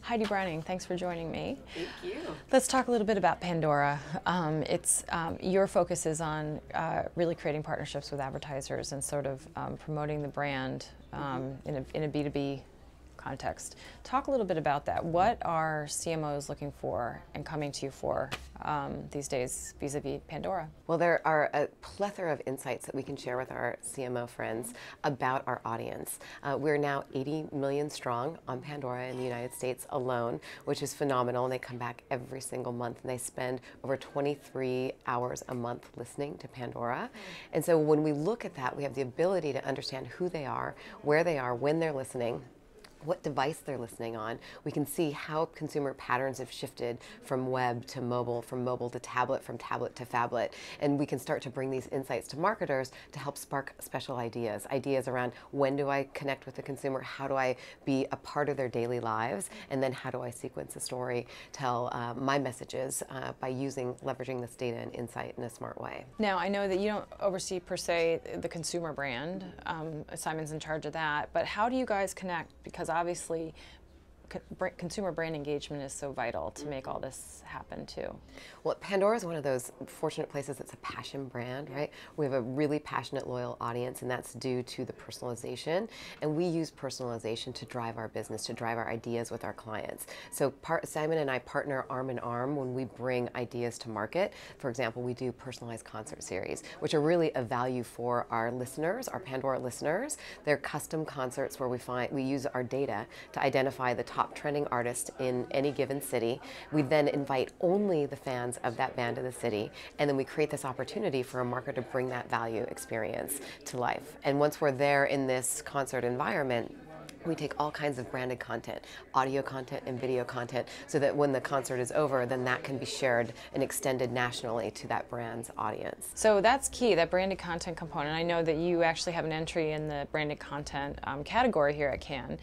Heidi Browning, thanks for joining me. Thank you. Let's talk a little bit about Pandora. Your focus is on really creating partnerships with advertisers and sort of promoting the brand in a B2B context. Talk a little bit about that. What are CMOs looking for and coming to you for these days vis-a-vis Pandora? Well, there are a plethora of insights that we can share with our CMO friends about our audience. We're now 80 million strong on Pandora in the United States alone, which is phenomenal. And they come back every single month and they spend over 23 hours a month listening to Pandora. And so when we look at that, we have the ability to understand who they are, where they are, when they're listening, what device they're listening on. We can see how consumer patterns have shifted from web to mobile, from mobile to tablet, from tablet to phablet. And we can start to bring these insights to marketers to help spark special ideas around when do I connect with the consumer, how do I be a part of their daily lives, and then how do I sequence a story, tell my messages by leveraging this data and insight in a smart way. Now, I know that you don't oversee per se the consumer brand. Simon's in charge of that, but how do you guys connect? Because obviously consumer brand engagement is so vital to make all this happen too. Well, Pandora is one of those fortunate places that's a passion brand, right? We have a really passionate, loyal audience, and that's due to the personalization. And we use personalization to drive our business, to drive our ideas with our clients. So Simon and I partner arm in arm when we bring ideas to market. For example, we do personalized concert series, which are really a value for our listeners, our Pandora listeners. They're custom concerts where we use our data to identify the top trending artist in any given city. We then invite only the fans of that band in the city, and then we create this opportunity for a marketer to bring that value experience to life. And once we're there in this concert environment, we take all kinds of branded content, audio content and video content, so that when the concert is over, then that can be shared and extended nationally to that brand's audience. So that's key, that branded content component. I know that you actually have an entry in the branded content category here at Cannes.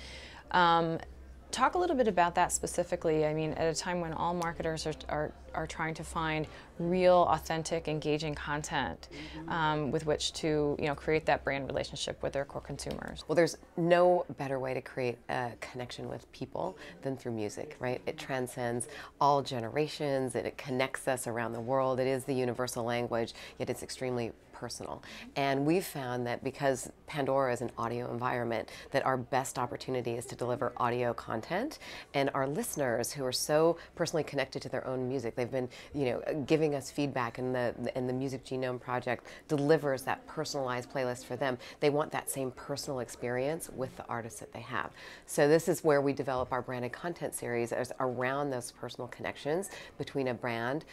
Talk a little bit about that specifically. I mean, at a time when all marketers are trying to find real, authentic, engaging content with which to create that brand relationship with their core consumers. Well, there's no better way to create a connection with people than through music, right? It transcends all generations, it connects us around the world. It is the universal language, yet it's extremely personal. And we've found that because Pandora is an audio environment, that our best opportunity is to deliver audio content. And our listeners, who are so personally connected to their own music, they've been giving us feedback, and the Music Genome Project delivers that personalized playlist for them. They want that same personal experience with the artists that they have. So this is where we develop our branded content series, around those personal connections between a brand,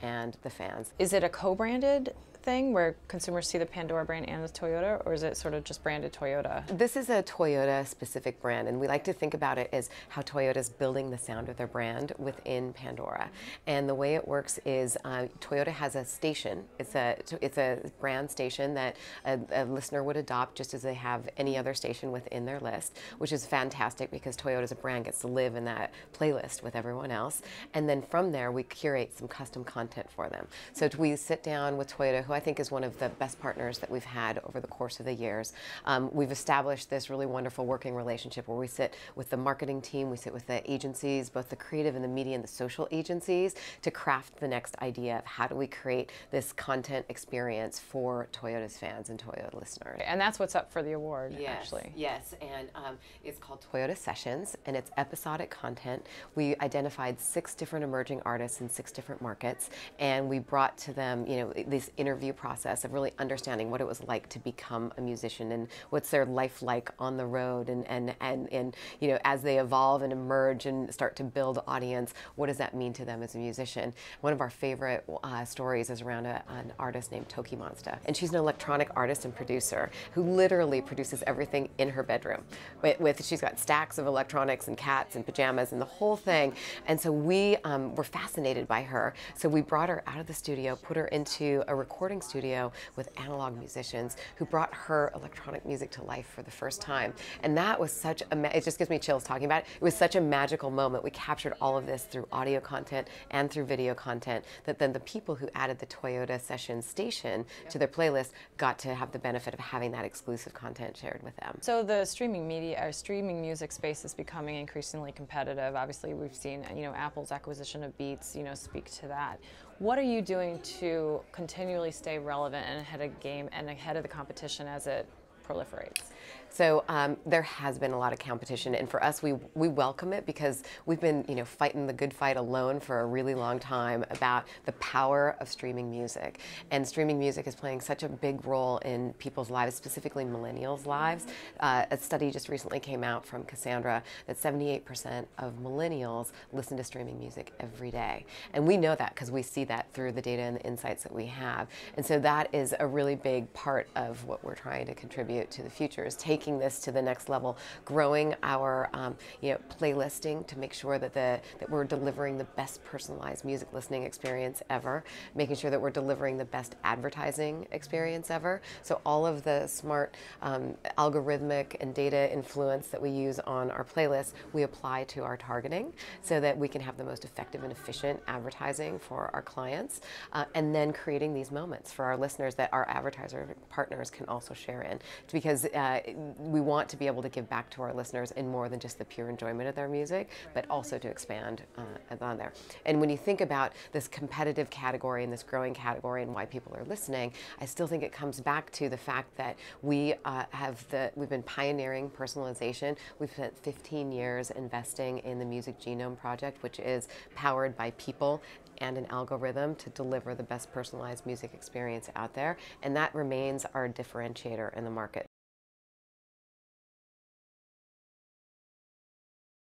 and the fans. Is it a co-branded thing where consumers see the Pandora brand and the Toyota, or is it sort of just branded Toyota? This is a Toyota specific brand, and we like to think about it as how Toyota's building the sound of their brand within Pandora. And the way it works is Toyota has a station. It's a brand station that a listener would adopt just as they have any other station within their list, which is fantastic because Toyota as a brand gets to live in that playlist with everyone else. And then from there, we curate some custom content for them. So we sit down with Toyota, who I think is one of the best partners that we've had over the course of the years. We've established this really wonderful working relationship where we sit with the marketing team, we sit with the agencies, both the creative and the media and the social agencies, to craft the next idea of how do we create this content experience for Toyota's fans and Toyota listeners. And that's what's up for the award, yes, actually. Yes, and it's called Toyota Sessions, and it's episodic content. We identified 6 different emerging artists in 6 different markets, and we brought to them, this interview process of really understanding what it was like to become a musician and what's their life like on the road, and as they evolve and emerge and start to build audience, what does that mean to them as a musician? One of our favorite stories is around an artist named Toki Monsta, and she's an electronic artist and producer who literally produces everything in her bedroom. She's got stacks of electronics and cats and pajamas and the whole thing, and so we were fascinated by her. So we brought her out of the studio, put her into a recording recording studio with analog musicians who brought her electronic music to life for the first time. And that was such a, it just gives me chills talking about it. It was such a magical moment. We captured all of this through audio content and through video content, that then the people who added the Toyota Session station to their playlist got to have the benefit of having that exclusive content shared with them. So the streaming media, or streaming music space is becoming increasingly competitive. Obviously, we've seen, Apple's acquisition of Beats, speak to that. What are you doing to continually stay relevant and ahead of game and ahead of the competition as it proliferates? So there has been a lot of competition, and for us, we welcome it, because we've been fighting the good fight alone for a really long time about the power of streaming music. And streaming music is playing such a big role in people's lives, specifically millennials' lives. A study just recently came out from Cassandra that 78% of millennials listen to streaming music every day. And we know that because we see that through the data and the insights that we have. And so that is a really big part of what we're trying to contribute to the future, is taking this to the next level, growing our playlisting to make sure that we're delivering the best personalized music listening experience ever, making sure that we're delivering the best advertising experience ever. So all of the smart algorithmic and data influence that we use on our playlists, we apply to our targeting so that we can have the most effective and efficient advertising for our clients, and then creating these moments for our listeners that our advertiser partners can also share in, because we want to be able to give back to our listeners in more than just the pure enjoyment of their music, but also to expand on there. And when you think about this competitive category and this growing category and why people are listening, I still think it comes back to the fact that we've been pioneering personalization. We've spent 15 years investing in the Music Genome Project, which is powered by people and an algorithm to deliver the best personalized music experience out there, and that remains our differentiator in the market.